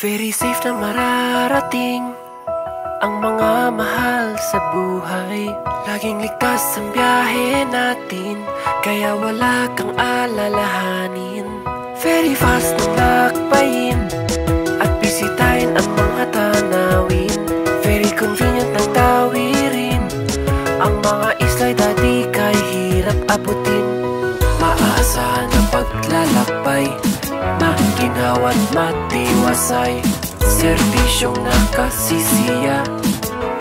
Very safe na mararating ang mga mahal sa buhay. Laging ligtas ang biyahe natin, kaya wala kang alalahanin. Very fast na lakbayin at bisitahin ang mga tanawin. Very convenient ng tawirin, ang mga islay dati kay hirap abutin. Maaasahan ang paglalakbay, maginawa't matiwasay. Serbisyong nakasisiya,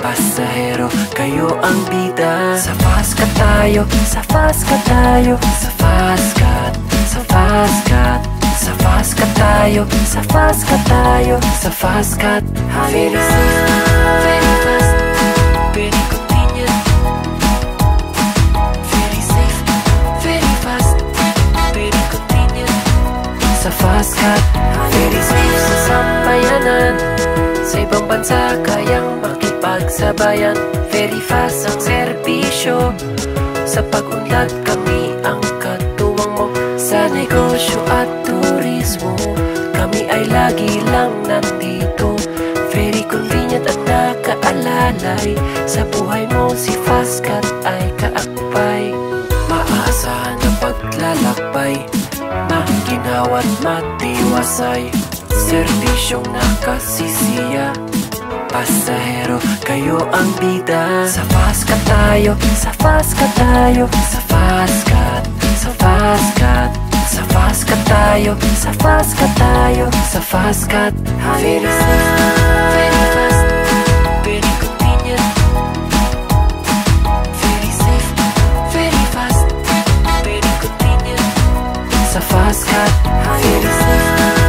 pasahero, kayo ang bida. Sa Fastcat tayo, sa Fastcat tayo, sa Fastcat, sa Fastcat, sa Fastcat tayo, sa Fastcat tayo, sa Fastcat. Very safe, very fast, very convenient. Very safe, very fast, very convenient. Sa Fastcat, very safe sa sambayanan. Sa ibang bansa kayang makipagsabayan. Very fast ang serbisyo, sa pag-unlad kami ang katuwang mo. Sa negosyo at turismo, kami ay lagi lang nandito. Very convenient at nakaalalay, sa buhay mo si Fastcat ay kaakbay. Maaasahan ang paglalakbay, maginawa't matiwasay. Serbisyong nakasisiya, pasahero, kayo ang bida. Sa Fastcat tayo, sa Fastcat tayo, sa Fastcat, sa Fastcat, sa Fastcat tayo, sa Fastcat tayo, sa Fastcat. Very safe, very fast, very convenient. Very safe, very fast, very convenient. Sa Fastcat, very safe.